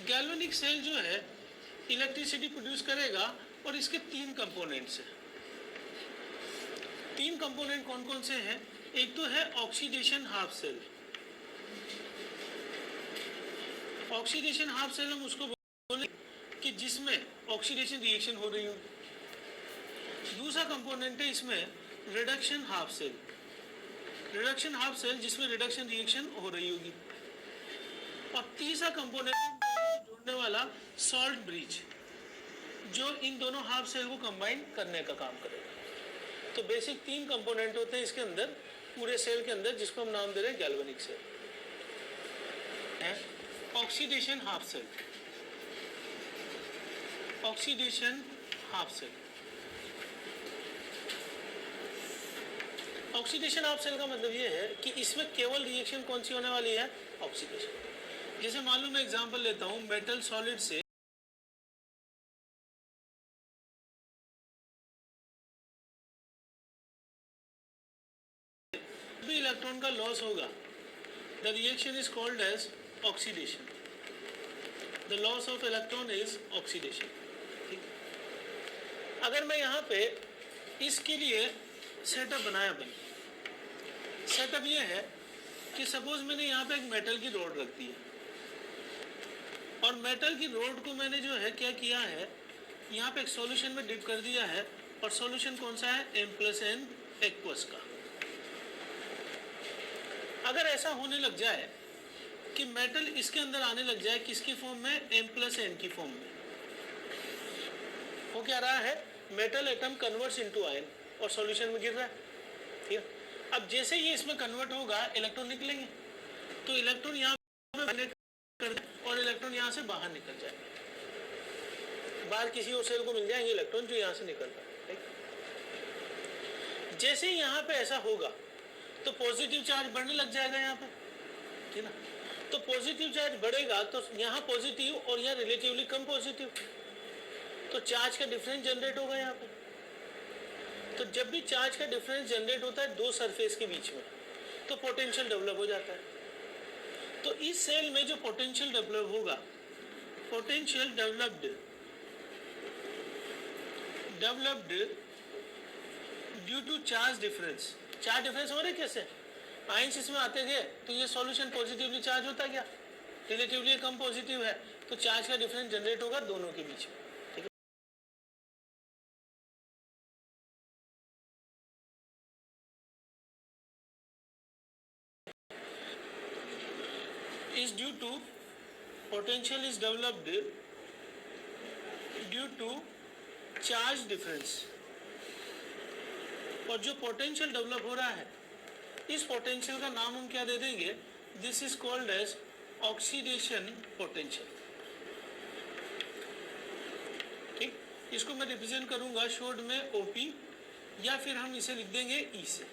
Galvanic cell जो है electricity produce करेगा और इसके तीन कंपोनेंट्स हैं। तीन कंपोनेंट कौन कौन से हैं? एक तो है oxidation half cell. Oxidation half cell हम उसको बोले कि जिसमें ऑक्सीडेशन रिएक्शन हो रही हो। दूसरा कंपोनेंट है इसमें reduction half cell. Reduction half cell जिसमें रिडक्शन रिएक्शन हो रही होगी। और तीसरा कंपोनेंट जोड़ने वाला सॉल्ट ब्रिज, जो इन दोनों हाफ सेल को कंबाइन करने का काम करेगा। तो बेसिक तीन कंपोनेंट होते हैं इसके अंदर, पूरे सेल के अंदर, जिसको हम नाम दे रहे हैं galvanic cell. Oxidation half cell, oxidation half cell. Oxidation half cell का मतलब ये है कि इसमें केवल रिएक्शन कौन सी होने वाली है? ऑक्सीडेशन। जैसे मान लो मैं एग्जांपल लेता हूं, मेटल सॉलिड से भी इलेक्ट्रॉन का लॉस होगा, the reaction is called as oxidation. The loss of electron is oxidation. अगर मैं यहाँ पे इसके लिए सेटअप बनाया बन, सेटअप ये है कि सपोज मैंने यहाँ पे एक मेटल की रोड रख दी है और मेटल की रोड को मैंने जो है क्या किया है, यहाँ पे एक सॉल्यूशन में डिप कर दिया है और सॉल्यूशन कौन सा है? M+N एक्वस का। अगर ऐसा होने लग जाए कि मेटल इसके अंदर आने लग जाए, किसकी फॉर्म में? M+N की फॉर्म में। वो क्या रहा है? Metal atom converts into ion और सॉल्यूशन में गिर रहा है। ठीक है, अब जैसे ही इसमें कन्वर्ट होगा इलेक्ट्रॉन निकलेंगे, तो इलेक्ट्रॉन यहाँ कर और इलेक्ट्रॉन यहाँ से बाहर निकल जाएंगे। बाहर किसी और सेल को मिल जाएंगे इलेक्ट्रॉन जो यहाँ से निकल रहा है। जैसे ही यहाँ पे ऐसा होगा तो पॉजिटिव चार्ज बढ़ने लग जाएगा यहाँ पे, ठीक ना। तो पॉजिटिव चार्ज बढ़ेगा तो यहाँ पॉजिटिव और यहाँ रिलेटिवली कम पॉजिटिव, तो चार्ज का डिफरेंस जनरेट होगा यहाँ पे। तो जब भी चार्ज का डिफरेंस जनरेट होता है दो सरफेस के बीच में, तो पोटेंशियल डेवलप हो जाता है। तो इस सेल में जो पोटेंशियल डेवलप होगा, potential developed due to charge difference. Charge difference हो रहे कैसे? आयंस इसमें आते गए तो ये सॉल्यूशन पॉजिटिवली चार्ज होता गया, रिलेटिवली कम पॉजिटिव है, तो चार्ज का डिफरेंस जनरेट होगा दोनों के बीच में। is due to potential is developed due to charge difference। और जो पोटेंशियल डेवलप हो रहा है, इस पोटेंशियल का नाम हम क्या दे देंगे? This is called as oxidation potential. ठीक, इसको मैं रिप्रेजेंट करूंगा शॉर्ट में OP, या फिर हम इसे लिख देंगे E से।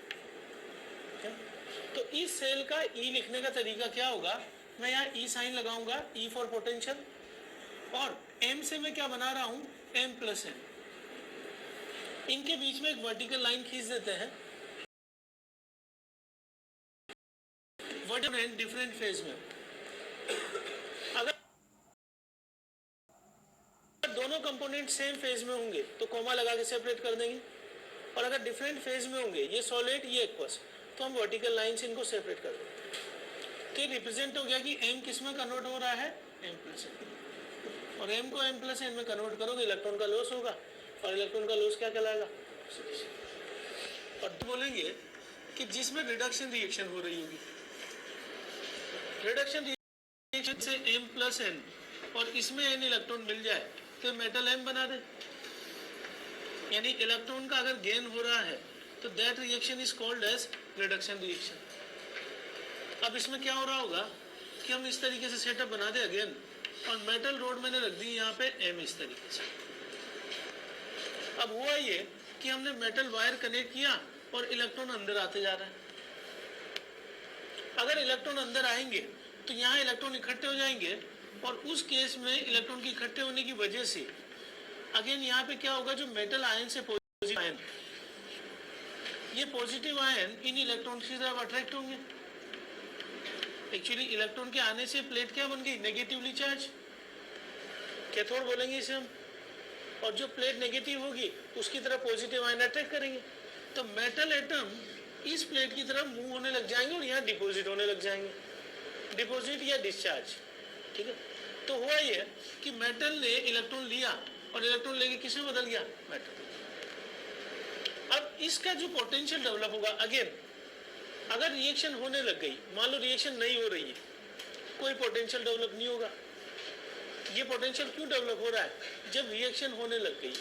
तो इस सेल का E लिखने का तरीका क्या होगा? मैं यहाँ E साइन लगाऊंगा, E फॉर पोटेंशियल, और M से मैं क्या बना रहा हूँ? M+N। इनके बीच में एक वर्टिकल लाइन खींच देते हैं, वर्टिकल डिफरेंट फेज में। अगर दोनों कंपोनेंट सेम फेज में होंगे तो कोमा लगा के सेपरेट कर देंगे, और अगर डिफरेंट फेज में होंगे, ये सॉलिड ये एक्वस, तो हम वर्टिकल लाइन से इनको सेपरेट कर देंगे। तो ये रिप्रेजेंट हो गया कि M किस में कन्वर्ट हो रहा है? M+N। और M को M+N में कन्वर्ट करोगे इलेक्ट्रॉन का लॉस होगा, और इलेक्ट्रॉन का लॉस क्या कहलाएगा? और तो बोलेंगे कि जिसमें रिडक्शन रिएक्शन हो रही होगी, रिडक्शन रिएक्शन से M+N और इसमें N इलेक्ट्रॉन मिल जाए तो मेटल M बना दे। यानी इलेक्ट्रॉन का अगर गेन हो रहा है तो that reaction is called as reduction reaction. अब इसमें क्या हो रहा होगा कि हम इस तरीके से सेटअप बना दे अगेन, और मेटल रोड मैंने रख दी यहाँ पे M इस तरीके से। अब हुआ ये कि हमने मेटल वायर कनेक्ट किया और इलेक्ट्रॉन अंदर आते जा रहे हैं। अगर इलेक्ट्रॉन अंदर आएंगे तो यहाँ इलेक्ट्रॉन इकट्ठे हो जाएंगे, और उस केस में इलेक्ट्रॉन के इकट्ठे होने की वजह से अगेन यहाँ पे क्या होगा? जो मेटल आयन से पॉजिटिव आयन, ये पॉजिटिव आयन इन इलेक्ट्रॉन की तरफ अट्रैक्ट होंगे। एक्चुअली इलेक्ट्रॉन के आने से प्लेट क्या बन गई? Negatively charge. कैथोड बोलेंगे इसे हम, और जो प्लेट नेगेटिव होगी उसकी तरफ पॉजिटिव आयन अट्रैक्ट करेंगे। तो मेटल एटम इस प्लेट की तरफ मूव होने लग जाएंगे और यहाँ डिपॉजिट होने लग जाएंगे, डिपॉजिट या डिस्चार्ज। ठीक है, तो हुआ ये कि मेटल ने इलेक्ट्रॉन लिया और इलेक्ट्रॉन लेके किस में बदल गया, मेटल। अब इसका जो पोटेंशियल डेवलप होगा, अगेन अगर रिएक्शन होने लग गई, मान लो रिएक्शन नहीं हो रही है, कोई पोटेंशियल डेवलप नहीं होगा। ये पोटेंशियल क्यों डेवलप हो रहा है, जब रिएक्शन होने लग गई।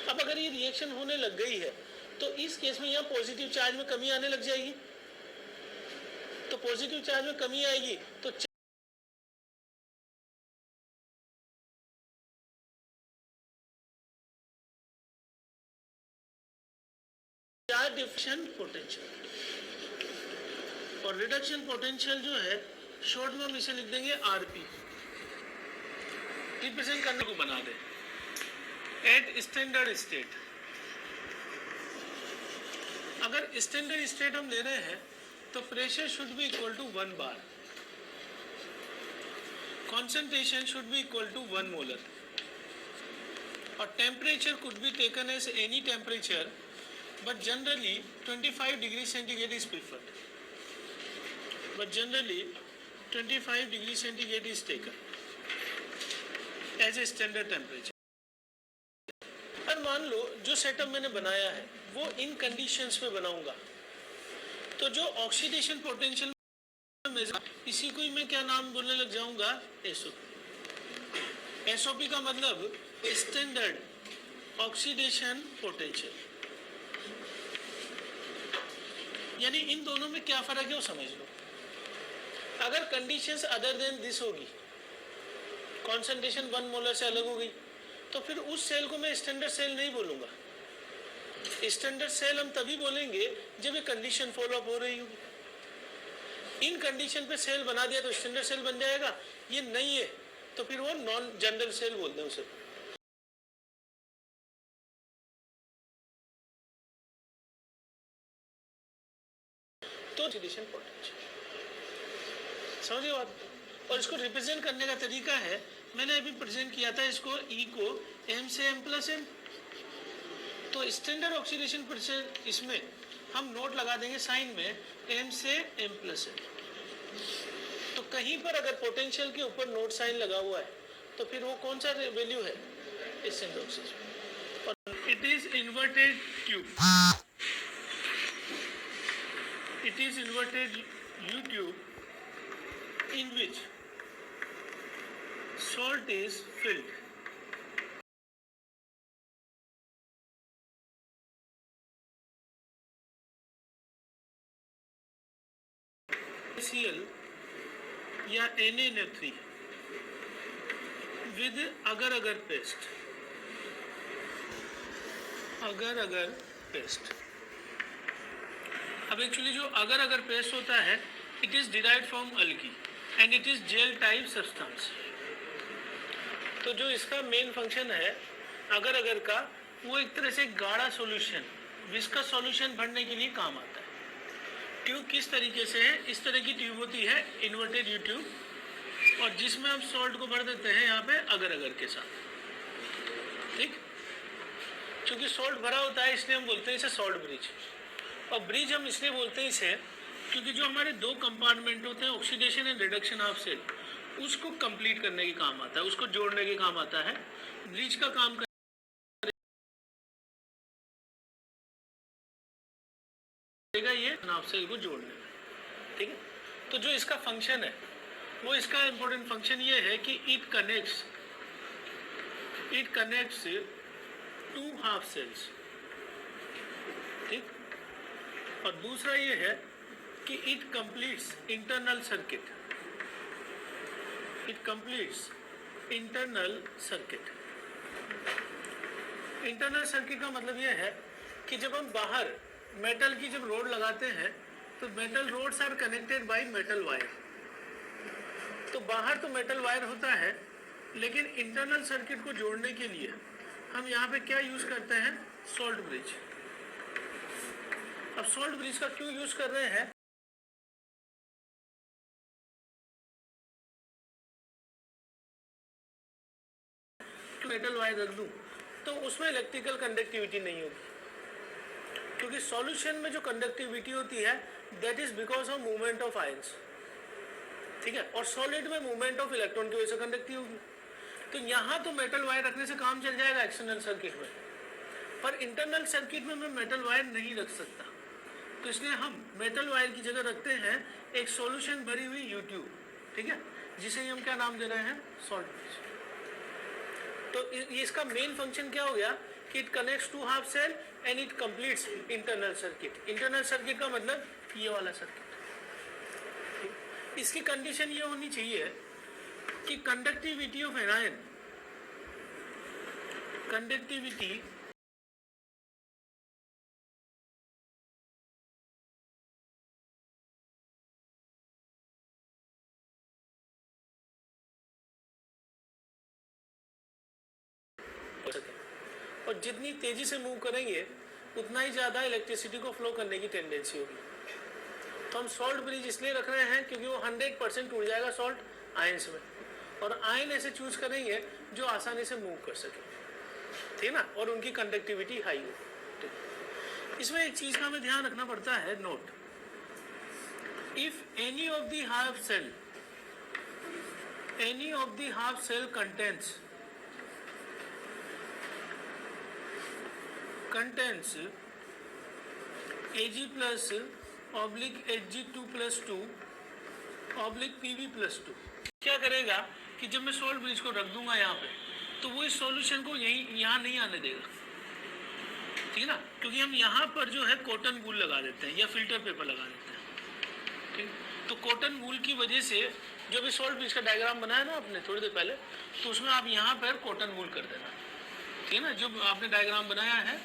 अब अगर ये रिएक्शन होने लग गई है तो इस केस में यहाँ पॉजिटिव चार्ज में कमी आने लग जाएगी। तो पॉजिटिव चार्ज में कमी आएगी तो चार्ज डिफरेंशियल पोटेंशियल, और रिडक्शन पोटेंशियल जो है शॉर्ट में हम इसे लिख देंगे आरपी, रिप्रेजेंट करने को बना दे एट स्टैंडर्ड स्टेट। अगर स्टैंडर्ड स्टेट हम ले रहे हैं तो pressure should be equal to 1 bar, concentration should be equal to 1 molar, और temperature could be taken as any temperature but generally 25 degree centigrade is preferred, but generally 25 degree centigrade is taken as a standard temperature। और मान लो जो setup मैंने बनाया है वो इन conditions पे बनाऊंगा, तो जो ऑक्सीडेशन पोटेंशियल इसी को ही मैं क्या नाम बोलने लग जाऊंगा, एसओपी। एसओपी का मतलब स्टैंडर्ड ऑक्सीडेशन पोटेंशियल। यानी इन दोनों में क्या फर्क है वो समझ लो। अगर कंडीशंस अदर देन दिस होगी, कॉन्सेंट्रेशन 1 मोलर से अलग हो गई, तो फिर उस सेल को मैं स्टैंडर्ड सेल नहीं बोलूंगा। स्टैंडर्ड सेल हम तभी बोलेंगे जब ये कंडीशन फॉलो अप हो रही होगी। इन कंडीशन पे सेल बना दिया तो स्टैंडर्ड सेल बन जाएगा, ये नहीं है तो फिर वो नॉन जनरल सेल बोलते हैं उसे। तो ऑक्सीडेशन पोटेंशियल समझिए बात। और इसको रिप्रेजेंट करने का तरीका है, मैंने अभी प्रेजेंट किया था इसको, ई को m से m+m। तो स्टैंडर्ड ऑक्सीडेशन पोटेंशियल इसमें हम नोट लगा देंगे साइन में m से m+m। तो कहीं पर अगर पोटेंशियल के ऊपर नोट साइन लगा हुआ है तो फिर वो कौन सा वैल्यू है, स्टैंडर्ड ऑक्सीडेशन। और it is inverted tube, it is inverted U tube in which salt is filled. HCl या NaNO3 with agar-agar paste, agar-agar paste। अब एक्चुअली जो अगर अगर पेस्ट होता है it is derived from algae and it is gel type substance. तो जो इसका main function है अगर अगर का, वो एक तरह से गाढ़ा सॉल्यूशन, विस्कस सॉल्यूशन भरने के लिए काम आता है। ट्यूब किस तरीके से है, इस तरह की ट्यूब होती है इन्वर्टेड यू ट्यूब, और जिसमें हम सॉल्ट को भर देते हैं यहाँ पे अगर अगर के साथ। ठीक, क्योंकि सॉल्ट भरा होता है इसलिए हम बोलते हैं इसे सॉल्ट ब्रिज। और ब्रिज हम इसलिए बोलते हैं इसे क्योंकि जो हमारे दो कंपार्टमेंट होते हैं oxidation and reduction of cell, उसको कंप्लीट करने के काम आता है, उसको जोड़ने के काम आता है। ब्रिज का काम करेगा ये ऑफ सेल को जोड़ने में। ठीक है, तो जो इसका फंक्शन है वो, इसका इंपॉर्टेंट फंक्शन ये है कि it connects two half cells. ठीक, और दूसरा ये है कि it completes internal circuit, it completes internal circuit. Internal circuit का मतलब ये है कि जब हम बाहर मेटल की जब रोड लगाते हैं तो metal rods are connected by metal wire. तो बाहर तो मेटल वायर होता है, लेकिन इंटरनल सर्किट को जोड़ने के लिए हम यहाँ पे क्या यूज करते हैं, सॉल्ट ब्रिज। अब सॉल्ट ब्रिज का क्यों यूज कर रहे हैं, मेटल वायर रख दूं तो उसमें इलेक्ट्रिकल कंडक्टिविटी नहीं होगी, क्योंकि सॉल्यूशन में जो कंडक्टिविटी होती है that is because of movement of ions, ठीक है, और सॉलिड में मूवमेंट ऑफ इलेक्ट्रॉन की वजह से कंडक्टिव होगी। तो यहाँ तो मेटल वायर रखने से काम चल जाएगा एक्सटर्नल सर्किट में, पर इंटरनल सर्किट में मैं मेटल वायर नहीं रख सकता, तो इसलिए हम मेटल वायर की जगह रखते हैं एक सॉल्यूशन भरी हुई यूट्यूब, ठीक है, जिसे हम क्या नाम दे रहे हैं, सॉल्ट ब्रिज। तो ये इसका मेन फंक्शन क्या हो गया कि it connects two half cell and it completes internal circuit. Internal circuit का मतलब ये वाला सर्किट। इसकी कंडीशन ये होनी चाहिए कि कंडक्टिविटी ऑफ एनायन, कंडक्टिविटी और जितनी तेजी से मूव करेंगे उतना ही ज्यादा इलेक्ट्रिसिटी को फ्लो करने की टेंडेंसी होगी। तो हम सॉल्ट ब्रिज इसलिए रख रहे हैं क्योंकि वो 100% टूट जाएगा सॉल्ट आयंस में, और आयन ऐसे चूज करेंगे जो आसानी से मूव कर सके, ठीक ना, और उनकी कंडक्टिविटी हाई हो। इसमें एक चीज का हमें ध्यान रखना पड़ता है, note, if any of the half cell, any of the half cell contains Ag plus oblique Hg2 plus 2 oblique Pb+2, क्या करेगा कि जब मैं सॉल्ट ब्रिज को रख दूंगा यहाँ पे तो वो इस सॉल्यूशन को यहाँ नहीं आने देगा, ठीक है ना, क्योंकि हम यहाँ पर जो है कॉटन वूल लगा देते हैं या फिल्टर पेपर लगा देते हैं, ठीक। तो कॉटन वूल की वजह से जो भी सॉल्ट ब्रिज का डायग्राम बनाया ना आपने थोड़ी देर पहले, तो उसमें आप यहाँ पर कॉटन वूल कर देना, ठीक है ना। जो आपने डायग्राम बनाया है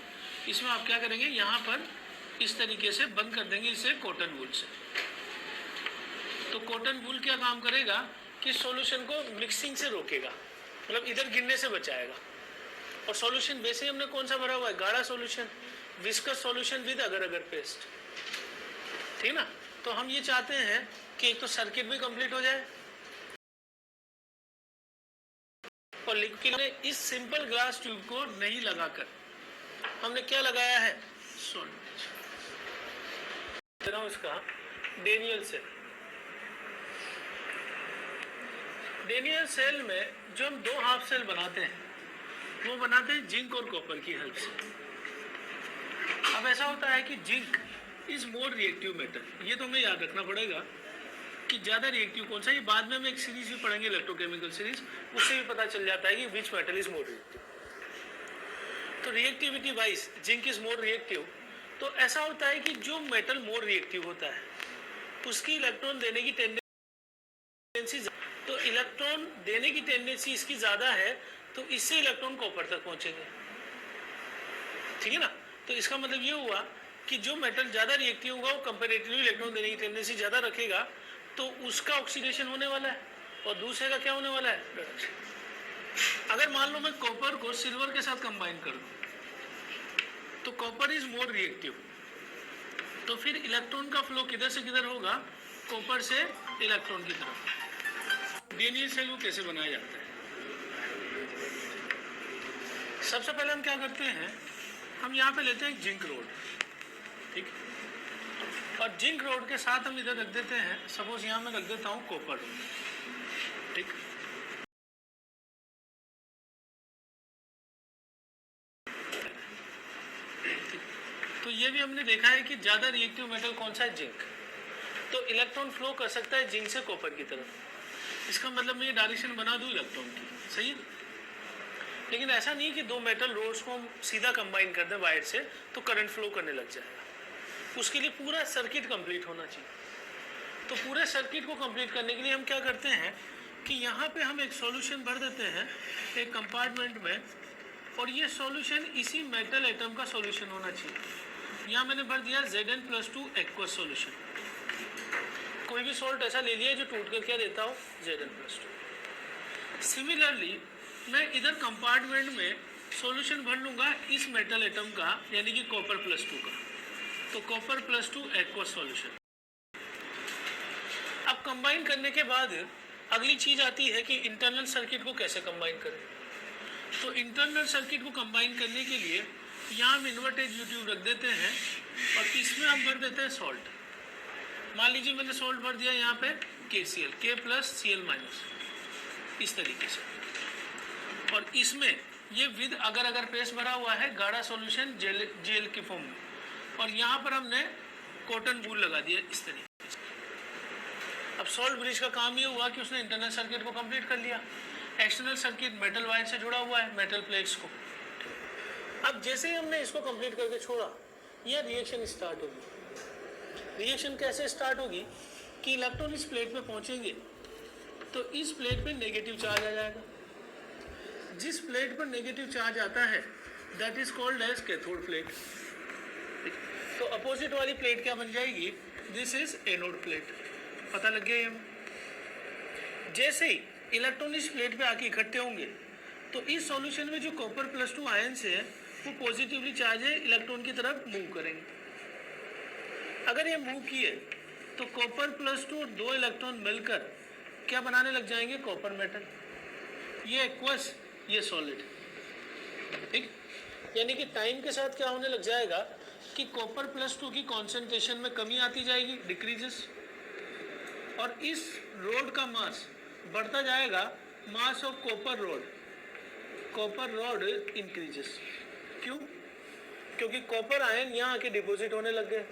इसमें आप क्या करेंगे, यहाँ पर इस तरीके से बंद कर देंगे इसे कॉटन वूल से। तो कॉटन वूल क्या काम करेगा कि सॉल्यूशन को मिक्सिंग से रोकेगा, मतलब इधर गिरने से बचाएगा। और सॉल्यूशन वैसे ही हमने कौन सा भरा हुआ है, गाढ़ा सॉल्यूशन, विस्कस सॉल्यूशन विद अगर अगर पेस्ट, ठीक ना। तो हम ये चाहते हैं कि एक तो सर्किट भी कंप्लीट हो जाए और लिक्विड में इस सिंपल ग्लास ट्यूब को नहीं लगाकर हमने क्या लगाया है, सॉल्ट। उसका डेनियल सेल, डेनियल सेल में जो हम दो हाफ सेल बनाते हैं वो बनाते हैं जिंक और कॉपर की हेल्प से। अब ऐसा होता है कि zinc is more reactive metal, ये तो हमें याद रखना पड़ेगा कि ज्यादा रिएक्टिव कौन सा, ये बाद में हम एक सीरीज भी पढ़ेंगे इलेक्ट्रोकेमिकल सीरीज, उससे भी पता चल जाता है कि which metal is more reactive. तो reactivity wise zinc is more reactive. तो ऐसा होता है कि जो मेटल मोर रिएक्टिव होता है उसकी इलेक्ट्रॉन देने की टेंडेंसी, तो इलेक्ट्रॉन देने की टेंडेंसी इसकी ज्यादा है, तो इससे इलेक्ट्रॉन कॉपर तक पहुंचेंगे, ठीक है ना। तो इसका मतलब ये हुआ कि जो मेटल ज्यादा रिएक्टिव होगा वो कंपैरेटिवली इलेक्ट्रॉन देने की टेंडेंसी ज्यादा रखेगा, तो उसका ऑक्सीडेशन होने वाला है और दूसरे का क्या होने वाला है, रिडक्शन। अगर मान लो मैं कॉपर को सिल्वर के साथ कंबाइन कर दूं तो कॉपर इज मोर रिएक्टिव, तो फिर इलेक्ट्रॉन का फ्लो किधर से किधर होगा, कॉपर से इलेक्ट्रॉन की तरफ। डेनियल सेल को कैसे बनाया जाता है, सबसे पहले हम क्या करते हैं, हम यहाँ पे लेते हैं जिंक रोड, ठीक, और जिंक रोड के साथ हम इधर रख देते हैं, सपोज यहाँ मैं रख देता हूँ कॉपर, ठीक। तो ये भी हमने देखा है कि ज्यादा रिएक्टिव मेटल कौन सा है, जिंक, तो इलेक्ट्रॉन फ्लो कर सकता है जिंक से कॉपर की तरफ। इसका मतलब मैं ये डायरेक्शन बना दूं इलेक्ट्रॉन की, सही है। लेकिन ऐसा नहीं कि दो मेटल रोड्स को हम सीधा कंबाइन कर दें वायर से तो करंट फ्लो करने लग जाएगा, उसके लिए पूरा सर्किट कंप्लीट होना चाहिए। तो पूरे सर्किट को कंप्लीट करने के लिए हम क्या करते हैं कि यहाँ पे हम एक सॉल्यूशन भर देते हैं एक कंपार्टमेंट में, और ये सॉल्यूशन इसी मेटल एटम का सॉल्यूशन होना चाहिए। यहाँ मैंने भर दिया Zn+2 एक्वस सॉल्यूशन। कोई भी सॉल्ट ऐसा ले लिया जो टूट कर क्या देता हो, Zn+2। सिमिलरली मैं इधर कंपार्टमेंट में सॉल्यूशन भर लूंगा इस मेटल एटम का, यानी कि कॉपर+2 का, तो कॉपर+2 एक्वस सॉल्यूशन। अब कंबाइन करने के बाद अगली चीज आती है कि इंटरनल सर्किट को कैसे कंबाइन करें। तो इंटरनल सर्किट को कंबाइन करने के लिए यहाँ हम इन्वर्टेड यू ट्यूब रख देते हैं और इसमें हम भर देते हैं सॉल्ट। मान लीजिए मैंने सॉल्ट भर दिया यहाँ पे KCl, K plus Cl minus, इस तरीके से। और इसमें ये विद अगर अगर पेस्ट भरा हुआ है गाढ़ा सॉल्यूशन जेल के फॉर्म में, और यहाँ पर हमने कॉटन वूल लगा दिया इस तरीके से। अब सॉल्ट ब्रिज का काम ये हुआ कि उसने इंटरनल सर्किट को कंप्लीट कर लिया। एक्सटर्नल सर्किट मेटल वायर से जुड़ा हुआ है, मेटल प्लेट्स को। अब जैसे ही हमने इसको कंप्लीट करके छोड़ा, यह रिएक्शन स्टार्ट होगी। रिएक्शन कैसे स्टार्ट होगी कि इलेक्ट्रॉन इस प्लेट पे पहुंचेंगे तो इस प्लेट पे नेगेटिव चार्ज आ जाएगा। जिस प्लेट पर नेगेटिव चार्ज आता है that is called as cathode plate. तो अपोजिट वाली प्लेट क्या बन जाएगी, दिस इज एनोड प्लेट। पता लग गया ये। जैसे ही इलेक्ट्रॉन इस प्लेट पे आके इकट्ठे होंगे तो इस सॉल्यूशन में जो कॉपर +2 आयंस है वो पॉजिटिवली चार्ज है इलेक्ट्रॉन की तरफ मूव करेंगे। अगर ये मूव किए तो कॉपर +2 और 2 इलेक्ट्रॉन मिलकर क्या बनाने लग जाएंगे, कॉपर मेटल। ये एक्वस, ये सॉलिड। ठीक, यानी कि टाइम के साथ क्या होने लग जाएगा कि कॉपर +2 की कॉन्सेंट्रेशन में कमी आती जाएगी, डिक्रीजेस, और इस रोड का मास बढ़ता जाएगा, mass of copper rod increases. क्यों? क्योंकि कॉपर आयन यहाँ आके डिपॉजिट होने लग गए,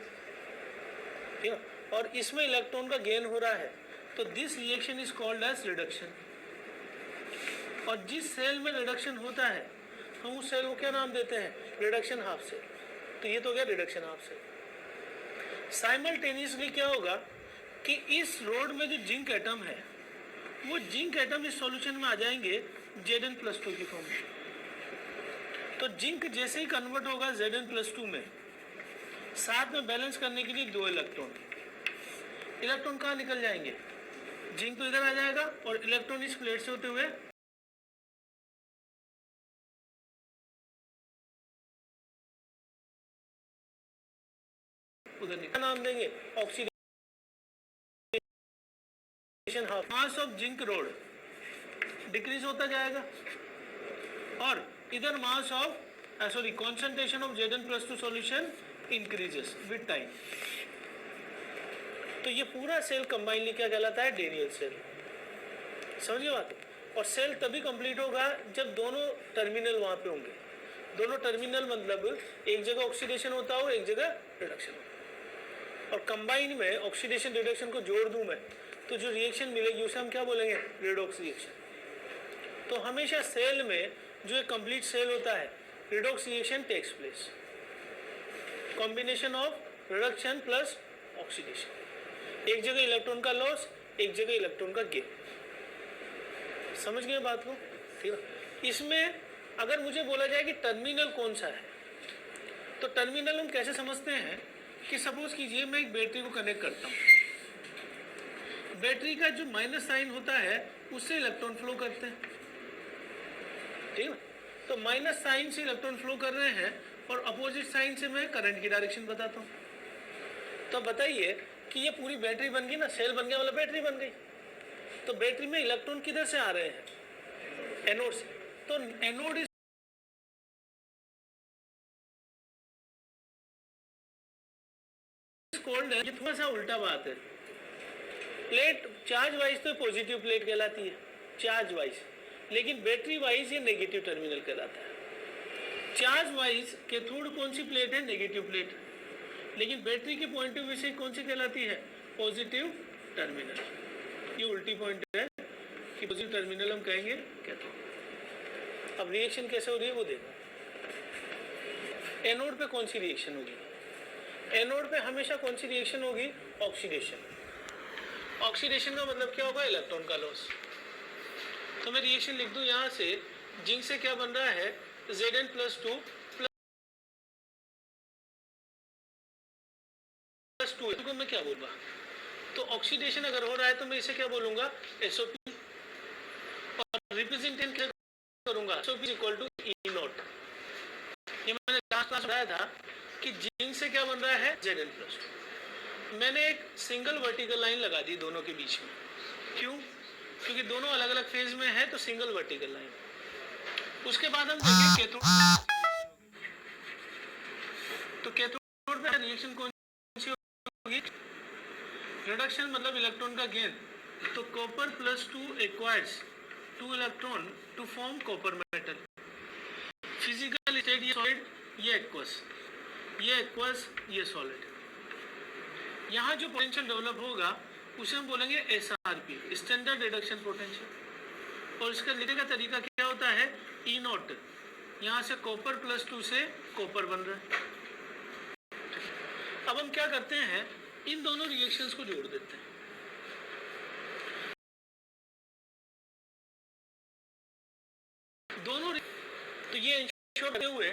ठीक है, और इसमें इलेक्ट्रॉन का गेन हो रहा है। तो this reaction is called as reduction. और जिस सेल में रिडक्शन होता है हम उस सेल को क्या नाम देते हैं, रिडक्शन हाफ सेल। तो ये तो गया रिडक्शन हाफ सेल। साइमल्टेनियसली क्या होगा कि इस रोड में जो जिंक एटम है वो जिंक एटम इस सॉल्यूशन में आ जाएंगे Zn+2 की फॉर्म में। तो जिंक जैसे ही कन्वर्ट होगा Zn+2 में, साथ में बैलेंस करने के लिए 2 इलेक्ट्रॉन कहाँ निकल जाएंगे, जिंक तो इधर आ जाएगा और इलेक्ट्रॉन इस प्लेट से होते हुए उधर निकल, नाम देंगे oxidation half. Mass of zinc road decrease होता जाएगा और इधर mass of concentration of Zn+2 solution increases with time. तो ये पूरा सेल कंबाइनली क्या कहलाता है, डेनियल सेल। समझिए बात। और सेल तभी कंप्लीट होगा जब दोनों टर्मिनल वहां पे होंगे। दोनों टर्मिनल मतलब एक जगह ऑक्सीडेशन होता हो, एक जगह रिडक्शन होता। और कंबाइन में ऑक्सीडेशन रिडक्शन को जोड़ दूं मैं तो जो रिएक्शन मिलेगी उसे हम क्या बोलेंगे, रिडॉक्स रिएक्शन। तो हमेशा सेल में जो एक कंप्लीट सेल होता है, redox reaction takes place, combination of reduction plus oxidation. एक जगह इलेक्ट्रॉन का लॉस, एक जगह इलेक्ट्रॉन का गेन। समझ गए बात को, ठीक है। इसमें अगर मुझे बोला जाए कि टर्मिनल कौन सा है, तो टर्मिनल हम कैसे समझते हैं कि सपोज कीजिए मैं एक बैटरी को कनेक्ट करता हूँ, बैटरी का जो माइनस साइन होता है उससे इलेक्ट्रॉन फ्लो करते हैं, ठीक है। तो माइनस साइन से इलेक्ट्रॉन फ्लो कर रहे हैं और अपोजिट साइन से मैं करंट की डायरेक्शन बताता हूँ। तो बताइए कि ये पूरी बैटरी बन गई ना, सेल बन गया मतलब बैटरी बन गई। तो बैटरी में इलेक्ट्रॉन किधर से आ रहे हैं, एनोड से। तो एनोड इज कोल्ड है। ये थोड़ा सा उल्टा बात है। प्लेट चार्ज वाइज तो पॉजिटिव प्लेट कहलाती है, चार्ज वाइज, लेकिन बैटरी वाइज ये नेगेटिव टर्मिनल कहलाता है। चार्ज वाइज कैथोड कौन सी प्लेट है, नेगेटिव प्लेट, लेकिन बैटरी के पॉइंट ऑफ व्यू से कौन सी कहलाती है, पॉजिटिव टर्मिनल। ये उल्टी पॉइंट है कि पॉजिटिव टर्मिनल हम कहेंगे कैथोड। अब रिएक्शन कैसे हो रही है वो देखो। एनोड पे कौन सी रिएक्शन होगी, एनोड पे हमेशा कौन सी रिएक्शन होगी, ऑक्सीडेशन। ऑक्सीडेशन का मतलब क्या होगा, इलेक्ट्रॉन का लॉस। तो मैं रिएक्शन लिख दूं यहां से, जिंक से क्या बन रहा है, Zn+2 +2 को मैं क्या बोलूंगा, तो ऑक्सीडेशन अगर हो रहा है तो मैं इसे क्या बोलूंगा, SO2। और रिप्रेजेंटेशन क्या करूंगा, SO2 = E0। ये मैंने लास्ट क्लास बताया था कि जिंक से क्या बन रहा है, Zn+2। मैंने एक सिंगल वर्टिकल लाइन लगा दी दोनों के बीच में। क्यों? क्योंकि दोनों अलग अलग फेज में है, तो सिंगल वर्टिकल लाइन। उसके बाद हम देखें कैथोड। तो कैथोड में रिएक्शन कौन सी होगी? रिडक्शन मतलब इलेक्ट्रॉन का गेन। तो copper plus 2 acquires 2 electron to form copper metal. Physical state ये सॉलिड, ये एक्वस, ये सॉलिड। यहाँ जो पोटेंशियल डेवलप होगा उसे हम बोलेंगे SRP, स्टैंडर्ड रिडक्शन पोटेंशियल। और इसका लिखने का तरीका क्या होता है? E0। यहाँ से कॉपर प्लस 2 से कॉपर बन रहा है। अब हम क्या करते हैं, इन दोनों रिएक्शंस को जोड़ देते हैं। दोनों तो ये इंश्योर करते हुए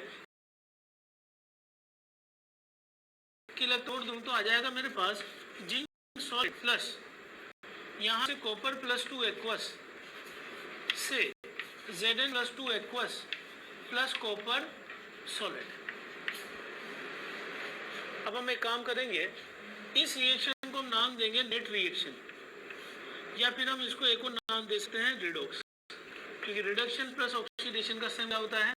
कि इलेक्ट्रोड दूं तो आ जाएगा मेरे पास जिंक सॉलिड प्लस यहाँ से कॉपर प्लस 2 एक्वस से Zn plus 2 aqueous plus copper solid. अब हम एक काम करेंगे, इस रिएक्शन को हम नाम देंगे नेट रिएक्शन, या फिर हम इसको एक और नाम दे सकते हैं रिडॉक्स, क्योंकि रिडक्शन प्लस ऑक्सीडेशन का सेम क्या होता है?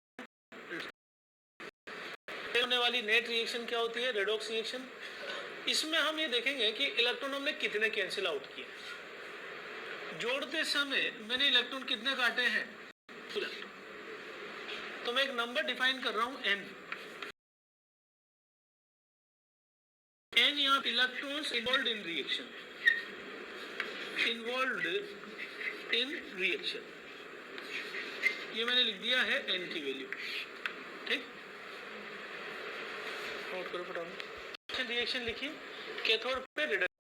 होने वाली नेट रिएक्शन क्या होती है? Redox reaction. इसमें हम ये देखेंगे कि इलेक्ट्रॉन हमने कितने कैंसिल आउट किए। जोड़ते समय मैंने इलेक्ट्रॉन कितने काटे हैं? तो मैं एक नंबर डिफाइन कर रहा हूं n। यहाँ इलेक्ट्रॉन्स इन्वॉल्व इन रिएक्शन, ये मैंने लिख दिया है n की वैल्यू। ठीक, नोट करो फटाफट। रिएक्शन लिखी, कैथोड पे रिडक्शन